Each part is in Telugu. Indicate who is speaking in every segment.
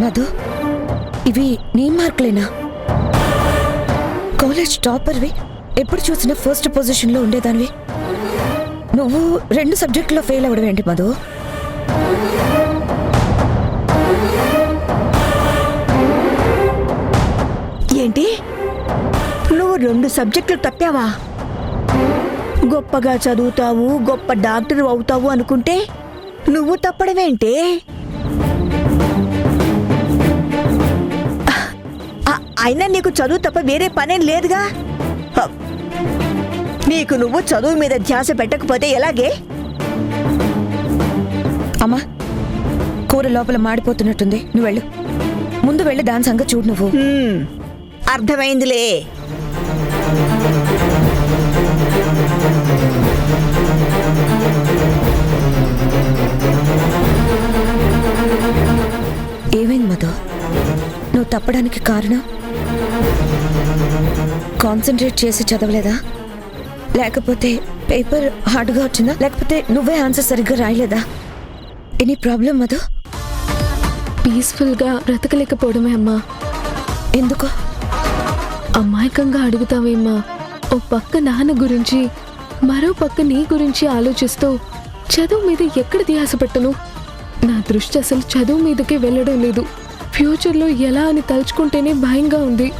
Speaker 1: మధు, ఇవి నీ మార్కులేనా? కాలేజ్ టాపర్వి, ఎప్పుడు చూసినా ఫస్ట్ పొజిషన్లో ఉండేదానివి. నువ్వు 2 సబ్జెక్టులో ఫెయిల్ అవ్వడం ఏంటి మధు?
Speaker 2: ఏంటి, నువ్వు 2 సబ్జెక్టులు తప్పావా? గొప్పగా చదువుతావు, గొప్ప డాక్టర్ అవుతావు అనుకుంటే నువ్వు తప్పడమేంటి? అయినా నీకు చదువు తప్ప వేరే పనేం లేదుగా. నీకు నువ్వు చదువు మీద ధ్యాస పెట్టకపోతే ఎలాగే?
Speaker 1: అమ్మా, కూర లోపల మాడిపోతున్నట్టుంది, నువ్వు వెళ్ళు. ముందు వెళ్ళి దాని సంగతి చూడు. నువ్వు
Speaker 2: అర్థమైందిలే.
Speaker 1: ఏమైంది మధు? నువ్వు తప్పడానికి కారణం కాన్సన్ట్రేట్ చేసి చదవలేదా, లేకపోతే పేపర్ హార్డ్గా వచ్చిందా, లేకపోతే నువ్వే ఆన్సర్ సరిగ్గా రాయలేదా? Any problem Madhu?
Speaker 3: పీస్ఫుల్గా బ్రతకలేకపోవడమే అమ్మా.
Speaker 1: ఎందుకు?
Speaker 3: అమాయకంగా అడుగుతావేమ్మా. ఓ పక్క నాన్న గురించి, మరో పక్క నీ గురించి ఆలోచిస్తూ చదువు మీద ఎక్కడ ధ్యాస పెట్టను? నా దృష్టి అసలు చదువు మీదకే వెళ్ళడం లేదు. ఫ్యూచర్లో ఎలా అని తలుచుకుంటేనే భయంగా ఉంది.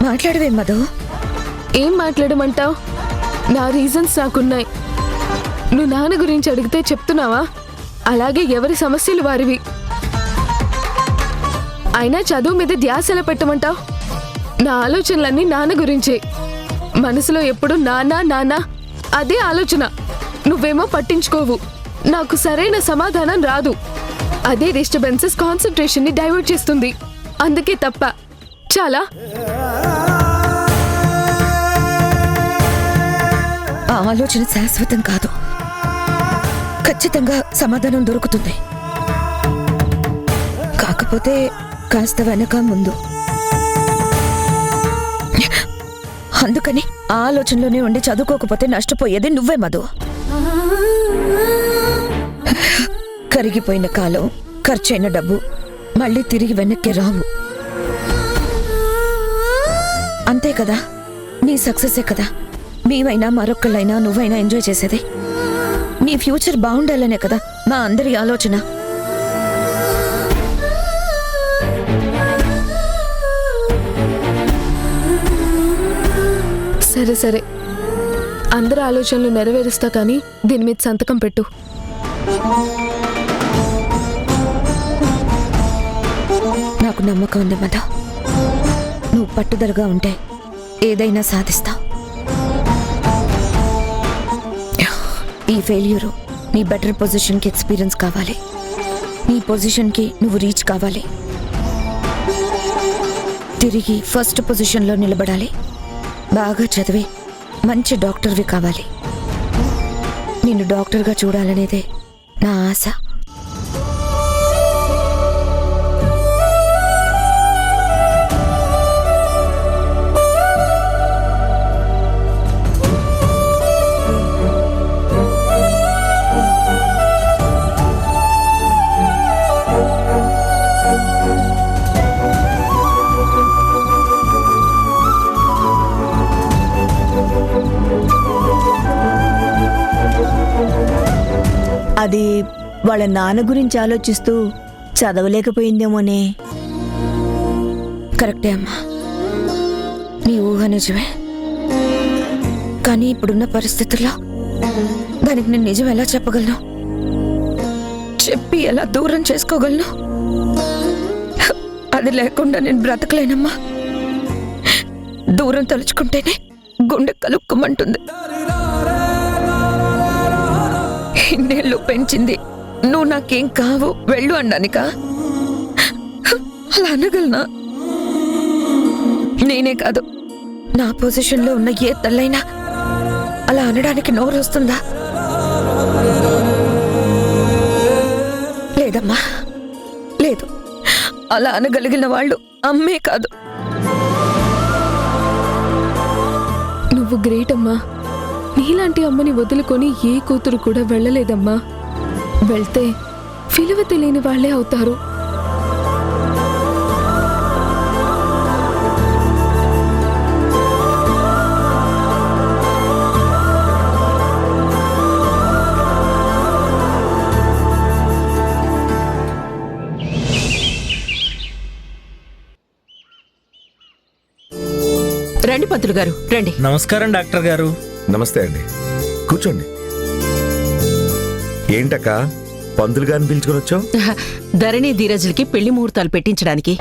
Speaker 1: మాట్లాడవే మధు.
Speaker 3: ఏం మాట్లాడమంటావు? నా రీజన్స్ నాకున్నాయి. నువ్వు నాన్న గురించి అడిగితే చెప్తున్నావా? అలాగే ఎవరి సమస్యలు వారివి. అయినా చదువు మీద ధ్యాస ఎలా పెట్టమంటావు? నా ఆలోచనలన్నీ నాన్న గురించే. మనసులో ఎప్పుడు నాన్న నాన్న అదే ఆలోచన. నువ్వేమో పట్టించుకోవు. నాకు సరైన సమాధానం రాదు. అదే డిస్టర్బెన్సెస్ కాన్సంట్రేషన్ ని డైవర్ట్ చేస్తుంది. అందుకే తప్ప. చాలా.
Speaker 1: ఆ ఆలోచన శాశ్వతం కాదు. ఖచ్చితంగా సమాధానం దొరుకుతుంది. కాకపోతే కాస్త వెనక ముందు. అందుకని ఆ ఆలోచనలోనే ఉండి చదువుకోకపోతే నష్టపోయేది నువ్వే మధు. కరిగిపోయిన కాలం, ఖర్చైన డబ్బు మళ్ళీ తిరిగి వెనక్కి రావు. అంతే కదా, నీ సక్సెసే కదా మేమైనా మరొక్కళ్ళైనా నువ్వైనా ఎంజాయ్ చేసేది. నీ ఫ్యూచర్ బాగుండాలనే కదా మా అందరి ఆలోచన.
Speaker 3: సరే సరే, అందరి ఆలోచనలు నెరవేరుస్తా, కానీ దీని మీద సంతకం పెట్టు.
Speaker 1: నాకు నమ్మకం ఉంది మధు. నువ్వు పట్టుదలగా ఉంటే ఏదైనా సాధిస్తావు. ఈ ఫెయిల్యూరు నీ బెటర్ పొజిషన్కి ఎక్స్పీరియన్స్ కావాలి. నీ పొజిషన్కి నువ్వు రీచ్ కావాలి. తిరిగి ఫస్ట్ పొజిషన్లో నిలబడాలి. బాగా చదివి మంచి డాక్టర్వి కావాలి. నిన్ను డాక్టర్గా చూడాలనేదే నా ఆశ.
Speaker 2: అది వాళ్ళ నాన్న గురించి ఆలోచిస్తూ చదవలేకపోయిందేమోనే.
Speaker 1: కరెక్టే అమ్మా, నీ ఊహ నిజమే. కానీ ఇప్పుడున్న పరిస్థితుల్లో దానికి నేను నిజం ఎలా చెప్పగలను? చెప్పి ఎలా దూరం చేసుకోగలను? అది లేకుండా నేను బ్రతకలేనమ్మా. దూరం తలుచుకుంటేనే గుండె కలుక్కుమంటుంది. ఇన్నేళ్ళు పెంచింది నువ్వు నాకేం కావు వెళ్ళు అనడానికా? అలా అనగలనా? నేనే కాదు, నా పొజిషన్లో ఉన్న ఏ తల్లైనా అలా అనడానికి నోరు వస్తుందా? లేదమ్మా, లేదు. అలా అనగలిగిన వాళ్ళు అమ్మే కాదు.
Speaker 3: నువ్వు గ్రేట్ అమ్మా. నీలాంటి అమ్మని వదులుకొని ఏ కూతురు కూడా వెళ్ళలేదమ్మా. వెళ్తే విలువ తెలియని వాళ్ళే అవుతారు.
Speaker 4: రండి పంతులు గారు, రండి.
Speaker 5: నమస్కారం డాక్టర్ గారు.
Speaker 6: నమస్తే అండి, కూర్చోండి. ఏంటక్క పంతులు గారిని పిలుచుకొని వచ్చావు?
Speaker 4: ధరణి ధీరజులకి పెళ్లి ముహూర్తాలు పెట్టించడానికి.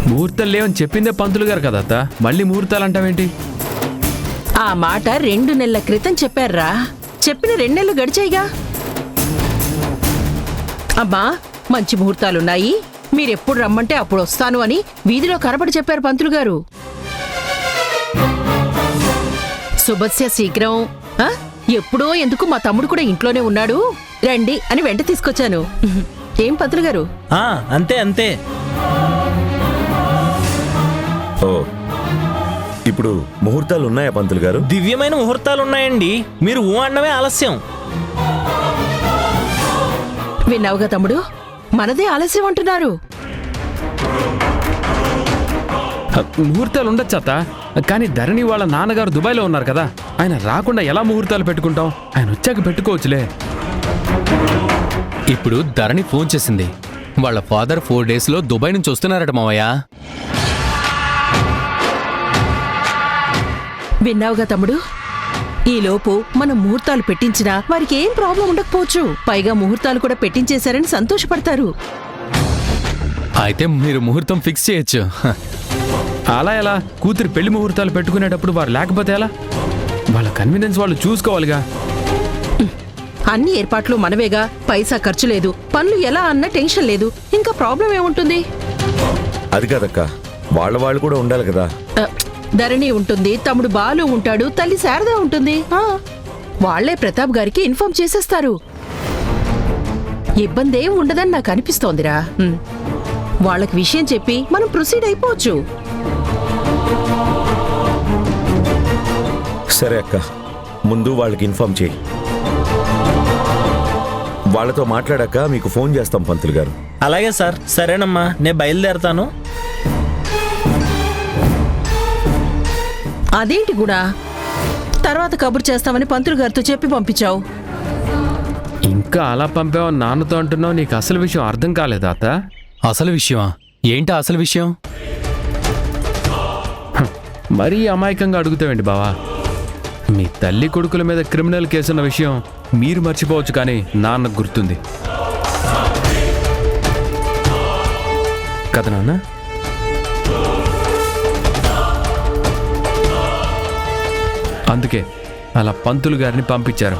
Speaker 7: ముహూర్తాలు లేవని చెప్పిందే పంతులు గారు కదా అత్త, మళ్ళీ ముహూర్తాలు అంటావేంటి?
Speaker 4: ఆ మాట 2 నెలల క్రితం చెప్పారా? చెప్పిన 2 నెలలు గడిచాయిగా. అమ్మా, మంచి ముహూర్తాలున్నాయి, మీరెప్పుడు రమ్మంటే అప్పుడు వస్తాను అని వీధిలో కనపడి చెప్పారు పంతులు గారు. శుభస్య శీఘ్రం. ఎప్పుడో ఎందుకు మా తమ్ముడు కూడా ఇంట్లోనే ఉన్నాడు, రండి అని వెంట తీసుకొచ్చాను. ఏం పంతులు గారు?
Speaker 5: అంతే అంతే.
Speaker 6: ఓ, ఇప్పుడు ముహూర్తాలు ఉన్నాయా పంతులు గారు?
Speaker 5: దివ్యమైన ముహూర్తాలు ఉన్నాయండి, మీరు ఊ అన్నమే ఆలస్యం.
Speaker 4: విన్నావుగా తమ్ముడు, మనదే ఆలస్యం అంటున్నారు.
Speaker 7: ముహూర్తాలు ఉండొచ్చు అత్త, కానీ ధరణి వాళ్ళ నాన్నగారు దుబాయ్లో ఉన్నారు కదా, ఆయన రాకుండా ఎలా ముహూర్తాలు పెట్టుకుంటాం? ఆయన వచ్చాక పెట్టుకోవచ్చులే.
Speaker 8: ఇప్పుడు ధరణి ఫోన్ చేసింది, వాళ్ళ ఫాదర్ 4 డేస్లో దుబాయ్ నుంచి వస్తున్నారట మావయ్య.
Speaker 4: విన్నావుగా తమ్ముడు, ఈలోపు మనం ముహూర్తాలు పెట్టించినా వారికి ఏం ప్రాబ్లం ఉండకపోవచ్చు. పైగా ముహూర్తాలు కూడా పెట్టించేశారని సంతోషపడతారు.
Speaker 8: అయితే మీరు ముహూర్తం ఫిక్స్ చేయొచ్చు.
Speaker 7: అలా ఎలా? కూతురు పెళ్లి ముహూర్తాలు పెట్టుకునేటప్పుడు వారు లేకపోతే ఎలా? వాళ్ళ కన్వీనియన్స్ వాళ్ళు చూసుకోవాలిగా.
Speaker 4: అన్ని ఏర్పాట్లు మనవేగా, పైసా ఖర్చు లేదు, పనులు ఎలా అన్న టెన్షన్ లేదు, ఇంకా ప్రాబ్లం ఏముంటుంది?
Speaker 6: అది కాదక్క, వాళ్ళు కూడా ఉండాలి కదా.
Speaker 4: ధరణి ఉంటుంది, తమ్ముడు బాలు ఉంటాడు, తల్లి శారద ఉంటుంది. వాళ్లే ప్రతాప్ గారికి ఇన్ఫార్మ్ చేసేస్తారు. ఇబ్బంది ఏం ఉండదని నాకు అనిపిస్తోందిరా. వాళ్ళకి విషయం చెప్పి మనం ప్రొసీడ్ అయిపోవచ్చు.
Speaker 6: సరే అక్క, ముందు వాళ్ళకి ఇన్ఫార్మ్ చేయి. వాళ్ళతో మాట్లాడాక మీకు ఫోన్ చేస్తాం పంతులు గారు.
Speaker 5: అలాగే సార్, సరేనమ్మా, నేను బయలుదేరతాను.
Speaker 4: అదేంటి కూడా తర్వాత కబురు చేస్తామని పంతులు గారితో చెప్పి పంపించావు.
Speaker 7: ఇంకా అలా పంపావని నాన్నతో అంటున్నావు, నీకు అసలు విషయం అర్థం కాలేదా అత్త?
Speaker 8: అసలు విషయమా? ఏంటా అసలు విషయం?
Speaker 7: మరీ అమాయకంగా అడుగుతావేంటి బావా? మీ తల్లి కొడుకుల మీద క్రిమినల్ కేసున్న విషయం మీరు మర్చిపోవచ్చు, కానీ నాన్నకు గుర్తుంది కదా నాన్న? అందుకే అలా పంతులు గారిని పంపించారు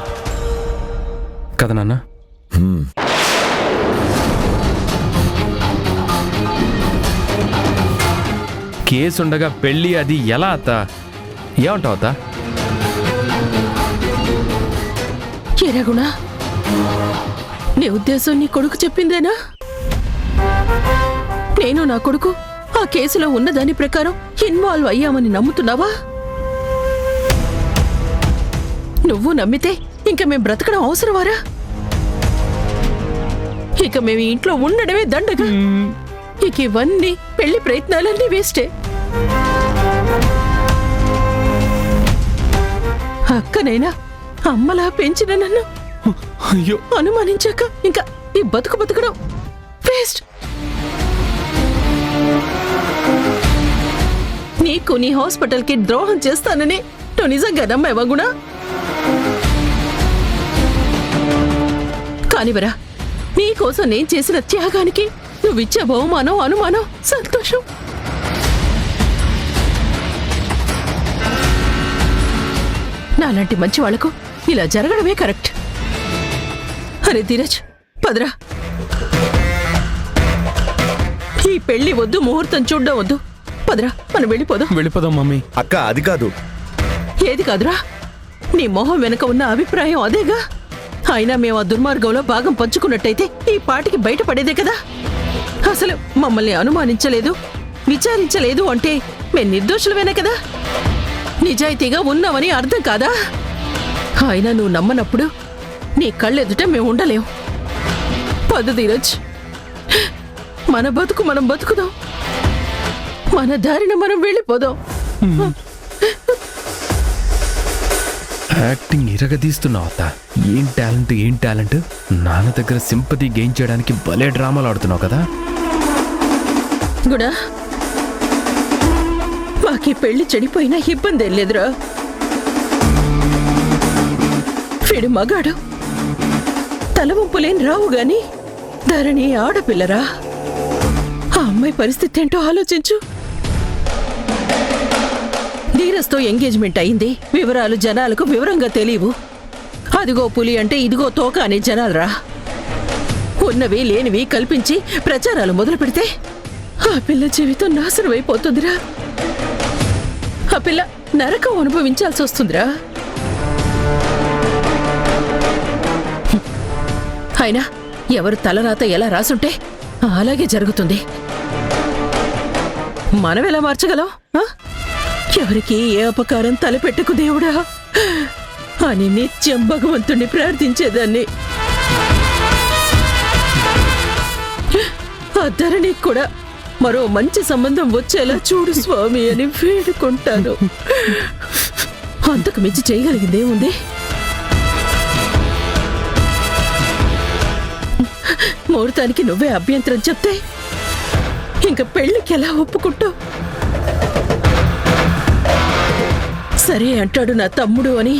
Speaker 7: కదా నాన్న? కేసుండగా పెళ్ళి అది ఎలా అత్త? ఏమంటావు అత్త?
Speaker 4: ఎరగుణా, నీ ఉద్దేశం నీ కొడుకు చెప్పిందేనా? నేను నా కొడుకు ఆ కేసులో ఉన్న దాని ప్రకారం ఇన్వాల్వ్ అయ్యామని నమ్ముతున్నావా? నువ్వు నమ్మితే ఇంక మేం బ్రతకడం అవసరమారా? ఇక మేము ఇంట్లో ఉండడమే దండగా. ఇక ఇవన్నీ పెళ్లి ప్రయత్నాలన్నీ వేస్టే. అక్కనైనా అమ్మలా పెంచిన నన్ను
Speaker 8: అయ్యో,
Speaker 4: అనుమానించాక ఇంకా ఈ బతకడం వేస్ట్. నీకు నీ హాస్పిటల్కి ద్రోహం చేస్తానని నువ్వు నిజంగా నమ్మావా గుణ? కానివరా, నీకోసం నేను చేసిన త్యాగానికి నువ్విచ్చే బహుమానం, అనుమానం, సంతోషం నాలాంటి మంచి వాళ్లకు ఇలా జరగడమే కరెక్ట్. అరే ధీరజ్, పదరా. ఈ పెళ్లి వద్దు, ముహూర్తం చూడ్డం వద్దు. పదరా, మనం వెళ్ళిపోదాం
Speaker 8: మమ్మీ.
Speaker 6: అక్క, అది కాదు.
Speaker 4: ఏది కాదురా? నీ మొహం వెనక ఉన్న అభిప్రాయం అదేగా. అయినా మేము ఆ దుర్మార్గంలో భాగం పంచుకున్నట్టయితే ఈ పాటికి బయటపడేదే కదా. అసలు మమ్మల్ని అనుమానించలేదు, విచారించలేదు అంటే మేం నిర్దోషులమేనే కదా. నిజాయితీగా ఉన్నామని అర్థం కాదా? అయినా నువ్వు నమ్మనప్పుడు నీ కళ్ళెదుట మేము ఉండలేం. పద ధీరజ్, మన బతుకు మనం బతుకుదాం, మన దారిన మనం వెళ్ళిపోదాం.
Speaker 7: యాక్టింగ్ ఇరగదీస్తున్నావు అత్త. ఏం టాలెంట్. నాన్న దగ్గర సింపతి గెయిన్ చేయడానికి భలే డ్రామాలు ఆడుతున్నావు కదా.
Speaker 4: గుడా, మాకీ పెళ్లి చెడిపోయినా ఇబ్బంది ఏం లేదురా. వీడు మగాడు, తలవంపులేం రావు గాని ధరణి ఆడపిల్లరా. ఆ అమ్మాయి పరిస్థితి ఏంటో ఆలోచించు. ధీరస్తో ఎంగేజ్మెంట్ అయింది, వివరాలు జనాలకు వివరంగా తెలియవు. అదిగో పులి అంటే ఇదిగో తోక అనే జనాలరా. ఉన్నవి లేనివి కల్పించి ప్రచారాలు మొదలు పెడితే ఆ పిల్ల జీవితం నాశనం అయిపోతుందిరా. ఆ పిల్ల నరకం అనుభవించాల్సి వస్తుందిరా. అయినా ఎవరు తలరాత ఎలా రాసుంటే అలాగే జరుగుతుంది. మనం ఎలా మార్చగలం? ఎవరికి ఏ అపకారం తలపెట్టకు దేవుడా అని నిత్యం భగవంతుణ్ణి ప్రార్థించేదాన్ని. ఆ ధరణికి కూడా మరో మంచి సంబంధం వచ్చేలా చూడు స్వామి అని వేడుకుంటాను. అంతకు మించి చేయగలిగిందేముంది? ముహూర్తానికి నువ్వే అభ్యంతరం చెప్తే ఇంక పెళ్లికి ఎలా ఒప్పుకుంటావు? సరే అంటాడు నా తమ్ముడు అని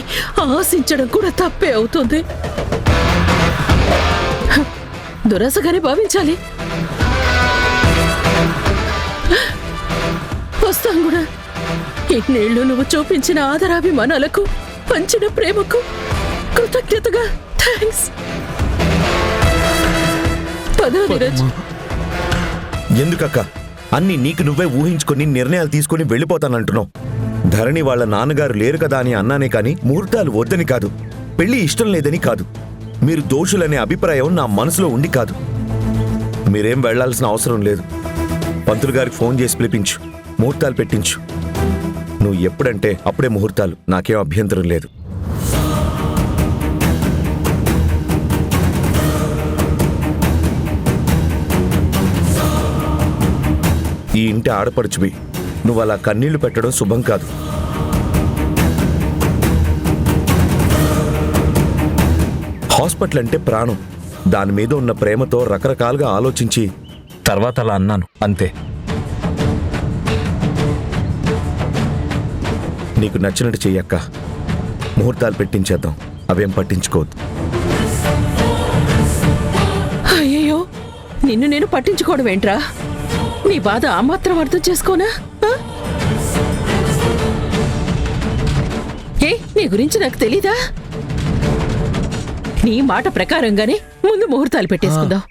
Speaker 4: ఆశించడం కూడా తప్పే అవుతుంది. దురాశగానే భావించాలి. వస్తాం కూడా. ఇన్నేళ్లు నువ్వు చూపించిన ఆదరాభిమానాలకు, పంచిన ప్రేమకు కృతజ్ఞతగా థ్యాంక్స్. పద నీరజ్.
Speaker 6: ఎందుకక్క అన్ని నీకు నువ్వే ఊహించుకొని నిర్ణయాలు తీసుకుని వెళ్ళిపోతానంటున్నావు? ధరణి వాళ్ళ నాన్నగారు లేరు కదా అని అన్నానే కాని ముహూర్తాలు వద్దని కాదు, పెళ్లి ఇష్టం లేదని కాదు. మీరు దోషులనే అభిప్రాయం నా మనసులో ఉండి కాదు. మీరేం వెళ్లాల్సిన అవసరం లేదు. పంతులు గారికి ఫోన్ చేసి పిలిపించు, ముహూర్తాలు పెట్టించు. నువ్వు ఎప్పుడంటే అప్పుడే ముహూర్తాలు, నాకేం అభ్యంతరం లేదు. ఈ ఇంటి ఆడపడుచువి, నువ్వు అలా కన్నీళ్లు పెట్టడం శుభం కాదు. హాస్పిటల్ అంటే ప్రాణం. దాని మీద ఉన్న ప్రేమతో రకరకాలుగా ఆలోచించి తర్వాత అలా అన్నాను అంతే. నీకు నచ్చినట్టు చెయ్యక్క. ముహూర్తాలు పెట్టించేద్దాం, అవేం పట్టించుకోవద్దు.
Speaker 4: అయ్యయ్యో, నిన్ను నేను పట్టించుకోవడం ఏంట్రా? నీ బాధ ఆ మాత్రం అర్థం చేసుకోనా? నీ గురించి నాకు తెలీదా? నీ మాట ప్రకారంగానే ముందు ముహూర్తాలు పెట్టేసుకుందాం.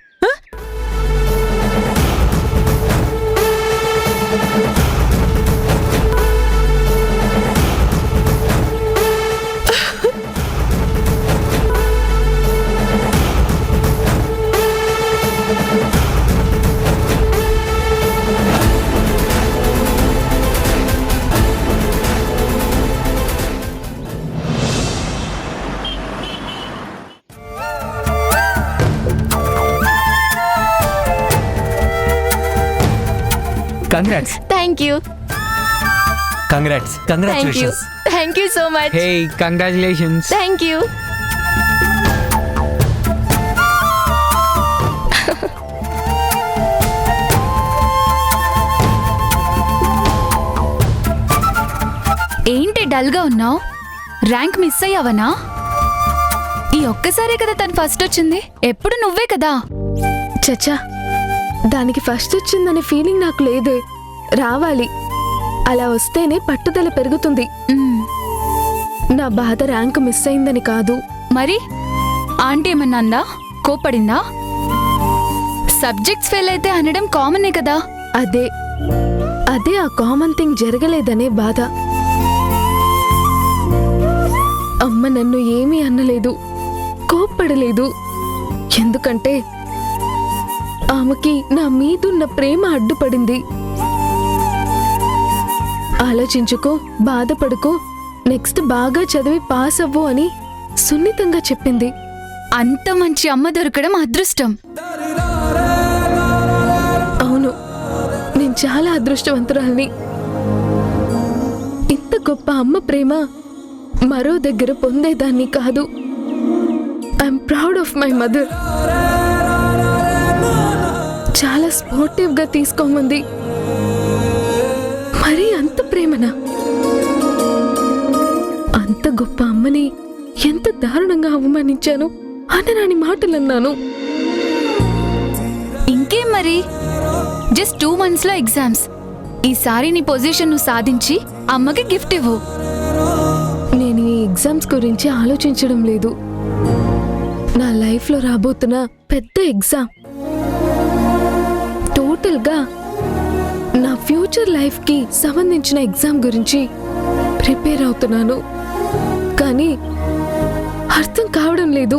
Speaker 9: Congrats.
Speaker 10: Thank you.
Speaker 9: Congrats. Congratulations.
Speaker 10: Thank you so much.
Speaker 9: Hey, congratulations.
Speaker 10: Thank you.
Speaker 11: ఏంటి డల్గా ఉన్నావు? ర్యాంక్ మిస్ అయ్యావనా? ఈ ఒక్కసారే కదా తను ఫస్ట్ వచ్చింది, ఎప్పుడు నువ్వే కదా.
Speaker 3: చచ్చా, దానికి ఫస్ట్ వచ్చిందనే ఫీలింగ్ నాకు లేదే. రావాలి, అలా వస్తేనే పట్టుదల పెరుగుతుంది. నా బాధ ర్యాంక్ మిస్ అయిందని కాదు.
Speaker 11: మరి ఆంటీ ఏమన్నా అందా? కోపడిందా? సబ్జెక్ట్స్ ఫెయిల్ అయితే అనడం కామనే కదా.
Speaker 3: అదే ఆ కామన్ థింగ్ జరగలేదనే బాధ. అమ్మ నన్ను ఏమీ అనలేదు, కోప్పడలేదు. ఎందుకంటే ఆమెకి నా మీదున్న ప్రేమ అడ్డుపడింది. ఆలోచించుకో, బాధపడుకో, నెక్స్ట్ బాగా చదివి పాస్ అవ్వు అని సున్నితంగా చెప్పింది.
Speaker 11: అంత మంచి అమ్మ దొరకడం అదృష్టం.
Speaker 3: అవును, నేను చాలా అదృష్టవంతురాల్ని. ఇంత గొప్ప అమ్మ ప్రేమ మరో దగ్గర పొందేదాన్ని కాదు. I'm proud of my mother. చాలా స్పోర్టివ్ గా తీసుకోమంది. మరి అంత ప్రేమనా? అంత గొప్ప అమ్మని ఎంత దారుణంగా అవమానించాను అనరాని మాటలన్నాను.
Speaker 11: ఇంకేం మరి, జస్ట్ 2 months లో ఎగ్జామ్స్. ఈసారి నీ పొజిషన్ నువ్వు సాధించి అమ్మకి గిఫ్ట్ ఇవ్వు.
Speaker 3: నేను ఈ ఎగ్జామ్స్ గురించి ఆలోచించడం లేదు. నా లైఫ్లో రాబోతున్న పెద్ద ఎగ్జామ్. టోటల్గా నా ఫ్యూచర్ లైఫ్కి సంబంధించిన ఎగ్జామ్ గురించి ప్రిపేర్ అవుతున్నాను. కానీ అర్థం కావడం లేదు.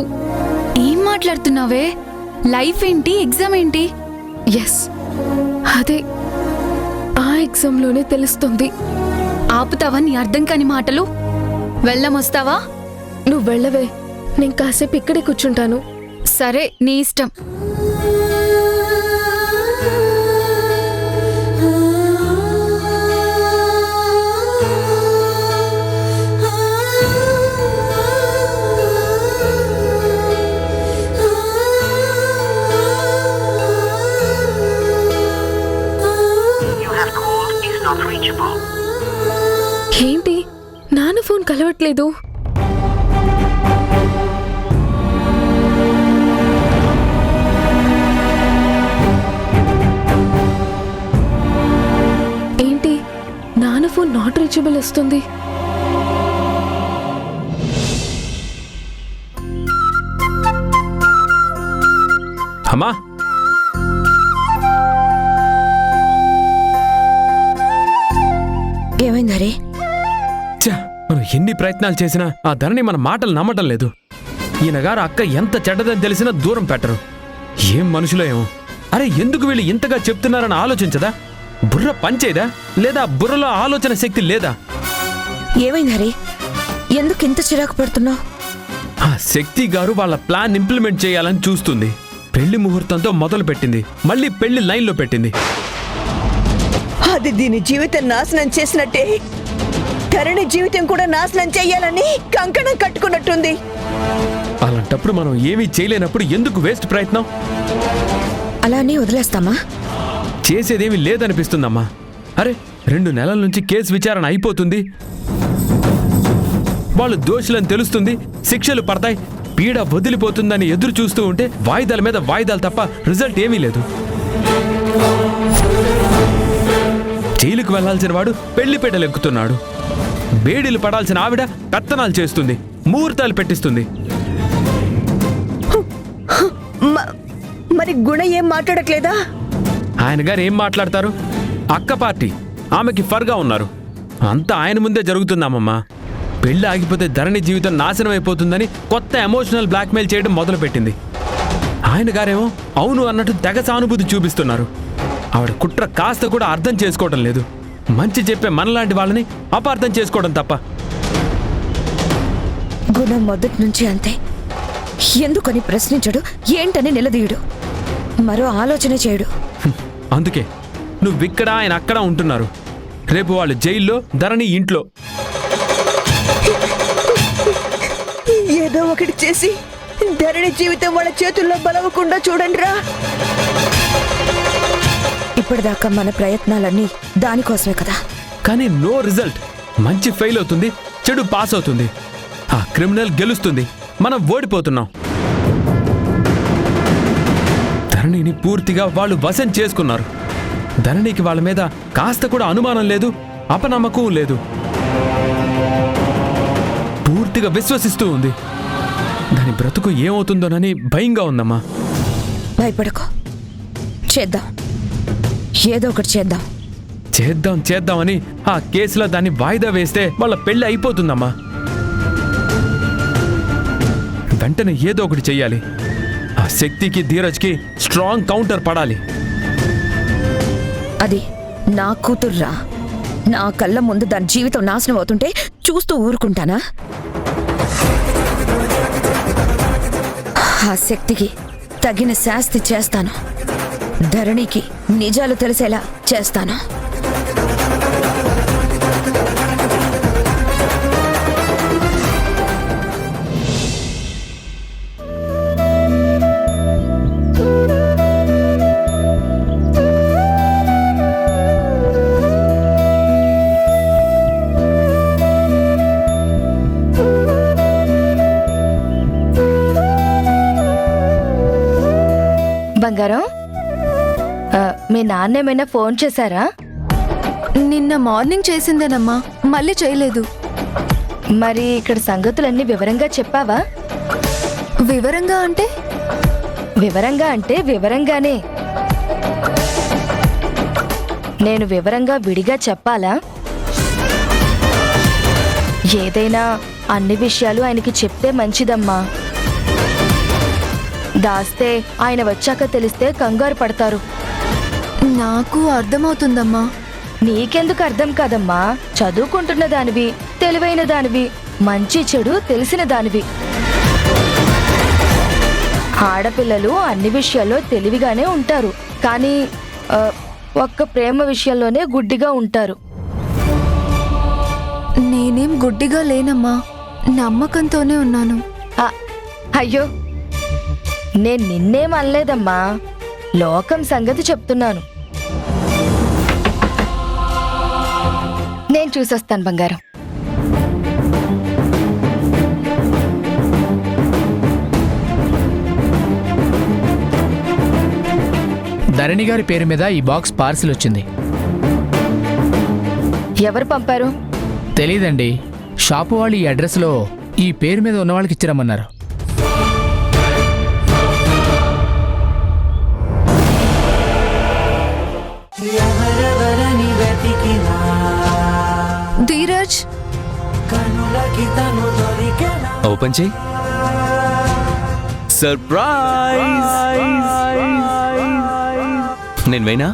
Speaker 11: ఏం మాట్లాడుతున్నావే? లైఫ్ ఏంటి, ఎగ్జామ్ ఏంటి?
Speaker 3: ఎస్, అదే ఆ ఎగ్జామ్లోనే తెలుస్తుంది.
Speaker 11: ఆపుతావా నీ అర్థం కాని మాటలు? వెళ్ళమొస్తావా?
Speaker 3: నువ్వు వెళ్ళవే, నేను కాసేపు ఇక్కడే కూర్చుంటాను.
Speaker 11: సరే, నీ ఇష్టం.
Speaker 3: ఏంటి, నాన్న ఫోన్ కలవట్లేదు? ఏంటి, నాన్న ఫోన్ నాట్ రీచబుల్ వస్తుంది.
Speaker 7: అమ్మా,
Speaker 1: ఏమైంది హరి?
Speaker 7: ఛ, మనం ఎన్ని ప్రయత్నాలు చేసినా ఆ ధరణి మన మాటలు నమ్మటం లేదు. ఈయన గారు అక్క ఎంత చెడ్డదని తెలిసినా దూరం పెట్టరు. ఏం మనుషులో ఏమో. అరే, ఎందుకు వీళ్ళు ఇంతగా చెప్తున్నారని ఆలోచించదా? బుర్ర పనిచేయదా? లేదా బుర్రలో ఆలోచన శక్తి లేదా?
Speaker 1: ఏమైంది హరి? ఎందుకు ఇంత చిరాకు పడుతున్నావు?
Speaker 7: ఆ శక్తి గారు వాళ్ళ ప్లాన్ ఇంప్లిమెంట్ చేయాలని చూస్తుంది. పెళ్లి ముహూర్తంతో మొదలు పెట్టింది, మళ్ళీ పెళ్లి లైన్లో పెట్టింది.
Speaker 2: అది దీని జీవితం నాశనం చేసినట్టే ధరణి జీవితం కూడా నాశనం చెయ్యాలని కంకణం కట్టుకున్నట్టుంది.
Speaker 7: అలాంటప్పుడు మనం ఏమీ చేయలేనప్పుడు ఎందుకు వేస్ట్ ప్రయత్నం?
Speaker 1: అలానే వదిలేస్తామా?
Speaker 7: చేసేదేమీ లేదనిపిస్తుందమ్మా. అరే, 2 నెలల నుంచి కేసు విచారణ అయిపోతుంది. వాళ్ళు దోషులని తెలుస్తుంది, శిక్షలు పడతాయి, పీడ వదిలిపోతుందని ఎదురు చూస్తూ ఉంటే వాయిదాల మీద వాయిదాలు తప్ప రిజల్ట్ ఏమీ లేదు. జైలుకు వెళ్లాల్సిన వాడు పెళ్లిపేటలు ఎక్కుతున్నాడు. బేడీలు పడాల్సిన ఆవిడ కత్తనాలు చేస్తుంది, ముహూర్తాలు పెట్టిస్తుంది.
Speaker 2: మరి గుణ ఏం మాట్లాడట్లేదా?
Speaker 7: ఆయన గారు ఏం మాట్లాడతారు? అక్క పార్టీ, ఆమెకి ఫర్గా ఉన్నారు. అంతా ఆయన ముందే జరుగుతుందామమ్మా. పెళ్లి ఆగిపోతే ధరణి జీవితం నాశనం అయిపోతుందని కొత్త ఎమోషనల్ బ్లాక్మెయిల్ చేయడం మొదలుపెట్టింది. ఆయన గారేమో అవును అన్నట్టు తెగ సానుభూతి చూపిస్తున్నారు. ఆవిడ కుట్ర కాస్త కూడా అర్థం చేసుకోవడం లేదు. మంచి చెప్పే మనలాంటి వాళ్ళని అపార్థం చేసుకోవడం తప్ప.
Speaker 1: గుణం మొదటి నుంచి అంతే. ఎందుకని ప్రశ్నించడు, ఏంటని నిలదీయడు, మరో ఆలోచన చేయడు.
Speaker 7: అందుకే నువ్విక్కడ ఆయన అక్కడ ఉంటున్నారు. రేపు వాళ్ళు జైల్లో, ధరణి ఇంట్లో.
Speaker 2: ఏదో ఒకటి చేసి ధరణి జీవితం వాళ్ళ చేతుల్లో బలవకుండా చూడండిరా.
Speaker 1: ఇప్పటిదాకా మన ప్రయత్నాలన్నీ దానికోసమే కదా.
Speaker 7: కానీ నో రిజల్ట్. మంచి ఫెయిల్ అవుతుంది, చెడు పాస్ అవుతుంది. ఆ క్రిమినల్ గెలుస్తుంది, మనం ఓడిపోతున్నాం. ధరణిని పూర్తిగా వాళ్ళు వశం చేసుకున్నారు. ధరణికి వాళ్ళ మీద కాస్త కూడా అనుమానం లేదు, అపనమ్మకం లేదు. పూర్తిగా విశ్వసిస్తూ ఉంది. దాని బ్రతుకు ఏమవుతుందోనని భయంగా ఉందమ్మా.
Speaker 1: భయపడకు, చేద్దాం, ఏదో ఒకటి చేద్దాం.
Speaker 7: చేద్దాం చేద్దామని ఆ కేసులో దాన్ని వాయిదా వేస్తే వాళ్ళ పెళ్లి అయిపోతుందమ్మా. వెంటనే ఏదో ఒకటి చెయ్యాలి. ఆ శక్తికి, ధీరజ్కి స్ట్రాంగ్ కౌంటర్ పడాలి.
Speaker 1: అది నా కూతుర్రా. నా కళ్ళ ముందు దాని జీవితం నాశనం అవుతుంటే చూస్తూ ఊరుకుంటానా? ఆ శక్తికి తగిన శాస్తి చేస్తాను. ధరణికి నిజాలు తెలిసేలా చేస్తాను.
Speaker 2: బంగారం, మీ నాన్న ఏమైనా ఫోన్ చేశారా?
Speaker 11: నిన్న మార్నింగ్ చేసిందేనమ్మా, మళ్ళీ చేయలేదు.
Speaker 2: మరి ఇక్కడ సంగతులన్నీ వివరంగా చెప్పావా?
Speaker 11: వివరంగా అంటే?
Speaker 2: వివరంగా అంటే వివరంగానే. నేను వివరంగా విడిగా చెప్పాలా? ఏదైనా అన్ని విషయాలు ఆయనకి చెప్తే మంచిదమ్మా. దాస్తే ఆయన వచ్చాక తెలిస్తే కంగారు పడతారు.
Speaker 11: నాకు అర్థమవుతుందమ్మా.
Speaker 2: నీకెందుకు అర్థం కాదమ్మా? చదువుకుంటున్న దానివి, తెలివైన దానివి, మంచి చెడు తెలిసిన దానివి. ఆడపిల్లలు అన్ని విషయాల్లో తెలివిగానే ఉంటారు, కానీ ఒక్క ప్రేమ విషయంలోనే గుడ్డిగా ఉంటారు.
Speaker 11: నేనేం గుడ్డిగా లేనమ్మా, నమ్మకంతోనే ఉన్నాను.
Speaker 2: అయ్యో, నేను నిన్నేం అనలేదమ్మా, లోకం సంగతి చెప్తున్నాను. నేను చూసొస్తాను బంగారం.
Speaker 9: ధరణి గారి పేరు మీద ఈ బాక్స్ పార్సిల్ వచ్చింది.
Speaker 2: ఎవరు పంపారు?
Speaker 9: తెలీదండి. షాపు వాళ్ళు ఈ అడ్రస్లో ఈ పేరు మీద ఉన్న వాళ్ళకి ఇచ్చిరమ్మన్నారు.
Speaker 11: ధీరజ్,
Speaker 8: ఓపెన్ చేయి. సర్ప్రైజ్! నేను వేనా?